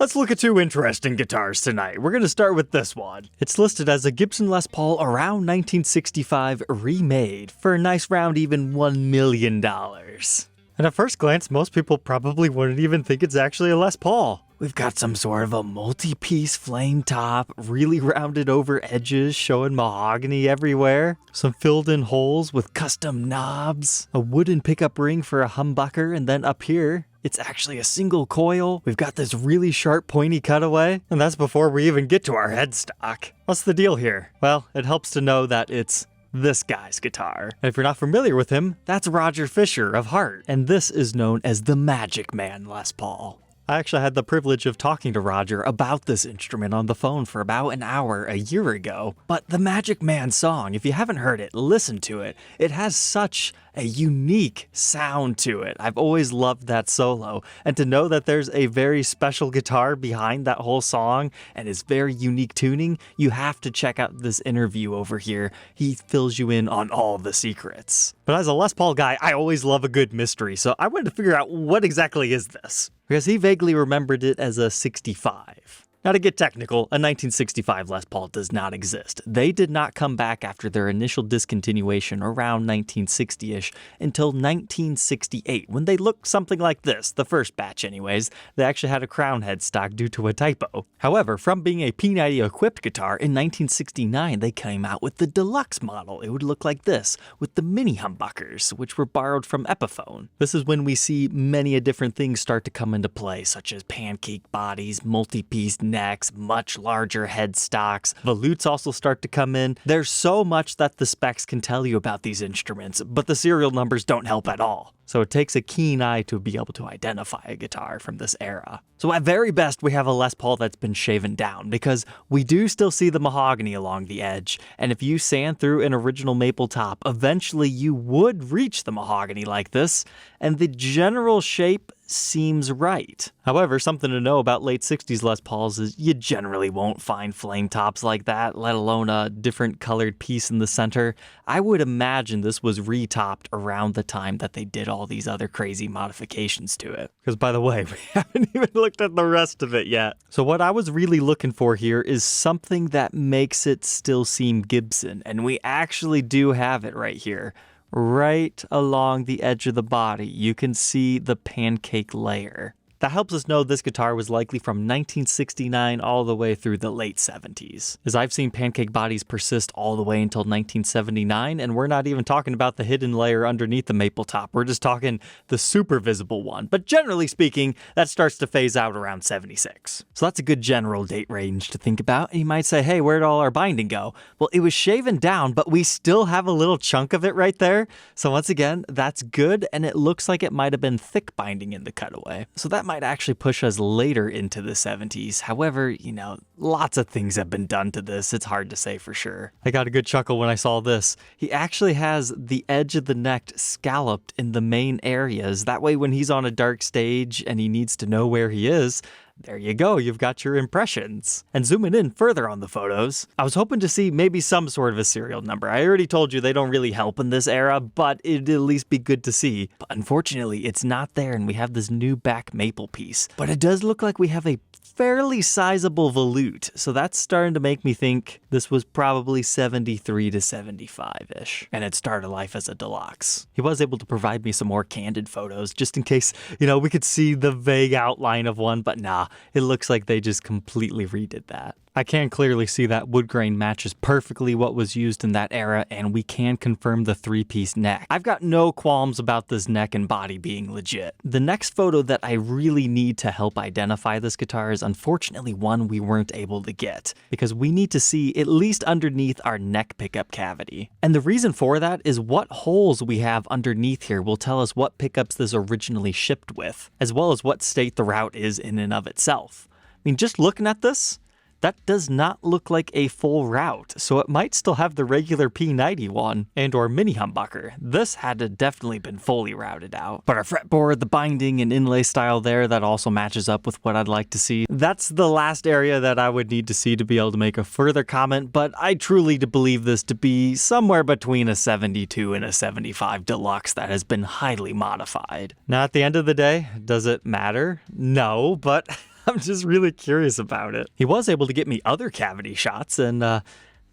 Let's look at two interesting guitars tonight. We're going to start with this one. It's listed as a Gibson Les Paul around 1965 remade for a nice round even $1 million. And at first glance, most people probably wouldn't even think it's actually a Les Paul. We've got some sort of a multi-piece flame top, really rounded over edges showing mahogany everywhere, some filled in holes with custom knobs, a wooden pickup ring for a humbucker, and then up here, it's actually a single coil. We've got this really sharp pointy cutaway, and that's before we even get to our headstock. What's the deal here? Well, it helps to know that it's this guy's guitar. And if you're not familiar with him, that's Roger Fisher of Heart, and this is known as the Magic Man Les Paul. I actually had the privilege of talking to Roger about this instrument on the phone for about an hour a year ago. But the Magic Man song, if you haven't heard it, listen to it. It has such a unique sound to it. I've always loved that solo. And to know that there's a very special guitar behind that whole song and its very unique tuning, you have to check out this interview over here. He fills you in on all the secrets. But as a Les Paul guy, I always love a good mystery, so I wanted to figure out what exactly is this, because he vaguely remembered it as a 65. Now, to get technical, a 1965 Les Paul does not exist. They did not come back after their initial discontinuation around 1960-ish until 1968, when they looked something like this, the first batch anyways. They actually had a crown headstock due to a typo. However, from being a P90 equipped guitar, in 1969 they came out with the deluxe model. It would look like this, with the mini humbuckers, which were borrowed from Epiphone. This is when we see many different things start to come into play, such as pancake bodies, multi-piece necks, much larger headstocks. Volutes also start to come in. There's so much that the specs can tell you about these instruments, but the serial numbers don't help at all. So it takes a keen eye to be able to identify a guitar from this era. So at very best, we have a Les Paul that's been shaven down, because we do still see the mahogany along the edge. And if you sand through an original maple top, eventually you would reach the mahogany like this, and the general shape seems right. However, something to know about late 60s Les Pauls is you generally won't find flame tops like that, let alone a different colored piece in the center. I would imagine this was retopped around the time that they did all these other crazy modifications to it. Because by the way, we haven't even looked at the rest of it yet. So what I was really looking for here is something that makes it still seem Gibson, and we actually do have it right here. Right along the edge of the body, you can see the pancake layer. That helps us know this guitar was likely from 1969 all the way through the late 70s. As I've seen pancake bodies persist all the way until 1979, and we're not even talking about the hidden layer underneath the maple top. We're just talking the super visible one. But generally speaking, that starts to phase out around 76. So that's a good general date range to think about. And you might say, hey, where'd all our binding go? Well, it was shaven down, but we still have a little chunk of it right there. So once again, that's good, and it looks like it might have been thick binding in the cutaway. So that might actually push us later into the 70s. However, you know, lots of things have been done to this. It's hard to say for sure. I got a good chuckle when I saw this. He actually has the edge of the neck scalloped in the main areas. That way when he's on a dark stage and he needs to know where he is, there you go, you've got your impressions. And zooming in further on the photos, I was hoping to see maybe some sort of a serial number. I already told you they don't really help in this era, but it'd at least be good to see. But unfortunately, it's not there, and we have this new back maple piece. But it does look like we have a fairly sizable volute, so that's starting to make me think this was probably 73 to 75-ish, and it started life as a deluxe. He was able to provide me some more candid photos, just in case, you know, we could see the vague outline of one, but nah, it looks like they just completely redid that. I can clearly see that wood grain matches perfectly what was used in that era, and we can confirm the three-piece neck. I've got no qualms about this neck and body being legit. The next photo that I really need to help identify this guitar is unfortunately one we weren't able to get, because we need to see at least underneath our neck pickup cavity. And the reason for that is what holes we have underneath here will tell us what pickups this originally shipped with, as well as what state the route is in and of itself. I mean, just looking at this, that does not look like a full route, so it might still have the regular P90 one and or mini humbucker. This had to definitely been fully routed out. But our fretboard, the binding and inlay style there, that also matches up with what I'd like to see. That's the last area that I would need to see to be able to make a further comment, but I truly believe this to be somewhere between a 72 and a 75 deluxe that has been highly modified. Now at the end of the day, does it matter? No, but I'm just really curious about it. He was able to get me other cavity shots, and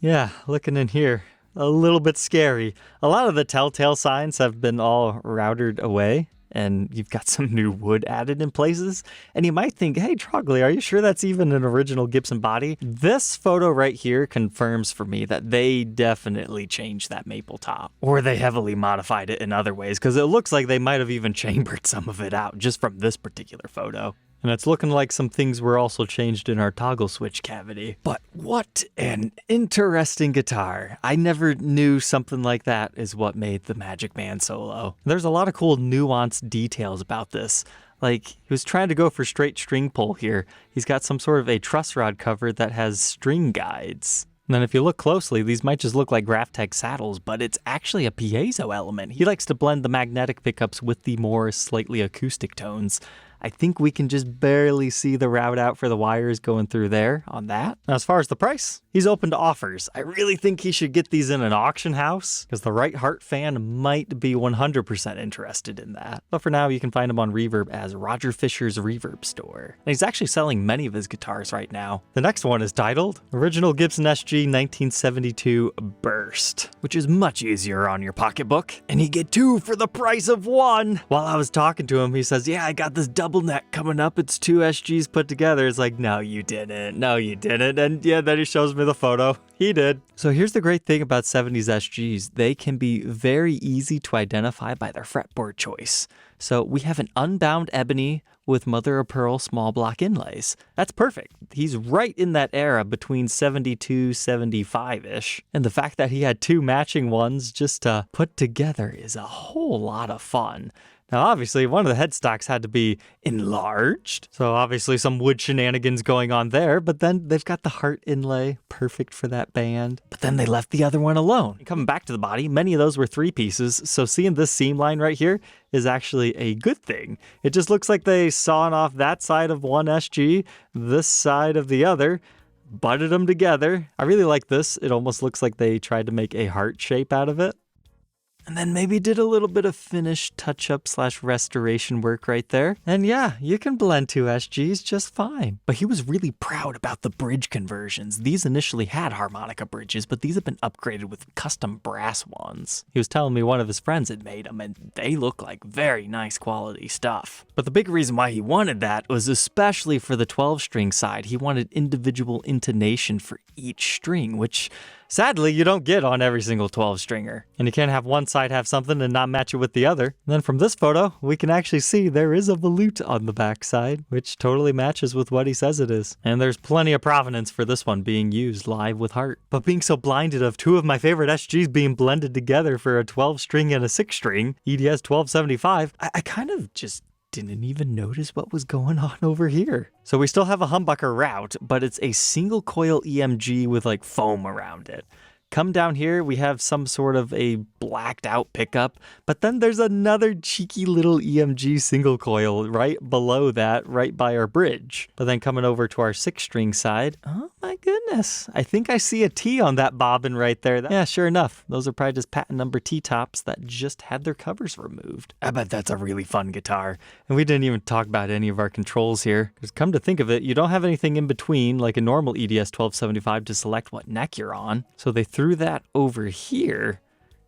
yeah, looking in here, a little bit scary. A lot of the telltale signs have been all routed away, and you've got some new wood added in places. And you might think, hey, Trogly, are you sure that's even an original Gibson body? This photo right here confirms for me that they definitely changed that maple top. Or they heavily modified it in other ways, because it looks like they might have even chambered some of it out just from this particular photo. And it's looking like some things were also changed in our toggle switch cavity. But what an interesting guitar. I never knew something like that is what made the Magic Man solo. There's a lot of cool nuanced details about this. Like, he was trying to go for straight string pull here. He's got some sort of a truss rod cover that has string guides. And then if you look closely, these might just look like Graphtec saddles, but it's actually a piezo element. He likes to blend the magnetic pickups with the more slightly acoustic tones. I think we can just barely see the route out for the wires going through there on that. Now, as far as the price, he's open to offers. I really think he should get these in an auction house, because the right heart fan might be 100% interested in that. But for now, you can find him on Reverb as Roger Fisher's Reverb Store. And he's actually selling many of his guitars right now. The next one is titled Original Gibson SG 1972 Burst, which is much easier on your pocketbook. And you get 2 for the price of 1. While I was talking to him, he says, yeah, I got this double neck coming up. It's 2 SGs put together. It's like, no, you didn't. No, you didn't. And yeah, then he shows me the photo. He did. So here's the great thing about 70s SGs. They can be very easy to identify by their fretboard choice. So we have an unbound ebony with mother of pearl small block inlays. That's perfect. He's right in that era between 72, 75-ish. And the fact that he had 2 matching ones just to put together is a whole lot of fun. Now, obviously, one of the headstocks had to be enlarged. So obviously some wood shenanigans going on there, but then they've got the heart inlay, perfect for that band. But then they left the other one alone. Coming back to the body, many of those were 3 pieces. So seeing this seam line right here is actually a good thing. It just looks like they sawed off that side of one SG, this side of the other, butted them together. I really like this. It almost looks like they tried to make a heart shape out of it. And then maybe did a little bit of finish touch-up / restoration work right there. And yeah, you can blend 2 SGs just fine. But he was really proud about the bridge conversions. These initially had harmonica bridges, but these have been upgraded with custom brass ones. He was telling me one of his friends had made them, and they look like very nice quality stuff. But the big reason why he wanted that was especially for the 12-string side. He wanted individual intonation for each string, which sadly, you don't get on every single 12-stringer. And you can't have one side have something and not match it with the other. And then from this photo, we can actually see there is a volute on the back side, which totally matches with what he says it is. And there's plenty of provenance for this one being used live with heart. But being so blinded of 2 of my favorite SGs being blended together for a 12-string and a 6-string, EDS 1275, I kind of just didn't even notice what was going on over here. So we still have a humbucker route, but it's a single coil EMG with like foam around it. Come down here, we have some sort of a blacked out pickup, but then there's another cheeky little EMG single coil right below that, right by our bridge. But then coming over to our 6-string side, oh my goodness, I think I see a T on that bobbin right there. Yeah, sure enough, those are probably just patent number T-tops that just had their covers removed. I bet that's a really fun guitar. And we didn't even talk about any of our controls here, because come to think of it, you don't have anything in between like a normal EDS 1275 to select what neck you're on. So they threw that over here.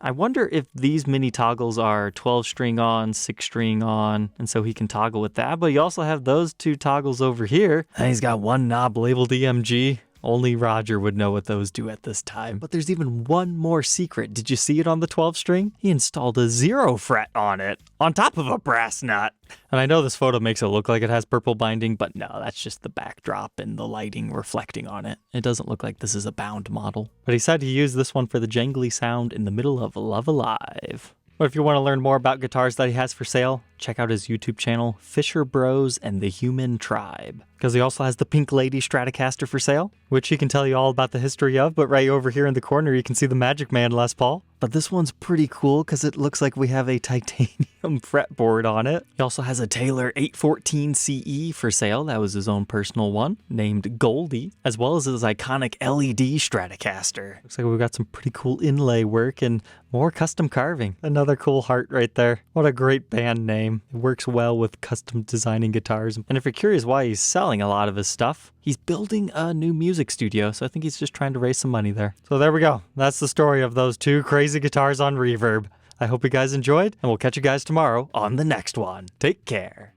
I wonder if these mini toggles are 12-string on, 6-string on, and so he can toggle with that. But you also have those 2 toggles over here. And he's got 1 knob labeled EMG. Only Roger would know what those do at this time. But there's even one more secret. Did you see it on the 12-string? He installed a 0 fret on it, on top of a brass nut. And I know this photo makes it look like it has purple binding, but no, that's just the backdrop and the lighting reflecting on it. It doesn't look like this is a bound model. But he said he used this one for the jangly sound in the middle of Love Alive. But if you want to learn more about guitars that he has for sale, check out his YouTube channel, Fisher Bros and the Human Tribe. Because he also has the Pink Lady Stratocaster for sale, which he can tell you all about the history of, but right over here in the corner you can see the Magic Man Les Paul. But this one's pretty cool because it looks like we have a titanium fretboard on it. He also has a Taylor 814 CE for sale. That was his own personal one, named Goldie, as well as his iconic LED Stratocaster. Looks like we've got some pretty cool inlay work and more custom carving. Another cool heart right there. What a great band name. It works well with custom designing guitars. And if you're curious why he's selling selling a lot of his stuff. He's building a new music studio, so I think he's just trying to raise some money there. So there we go. That's the story of those 2 crazy guitars on Reverb. I hope you guys enjoyed, and we'll catch you guys tomorrow on the next one. Take care.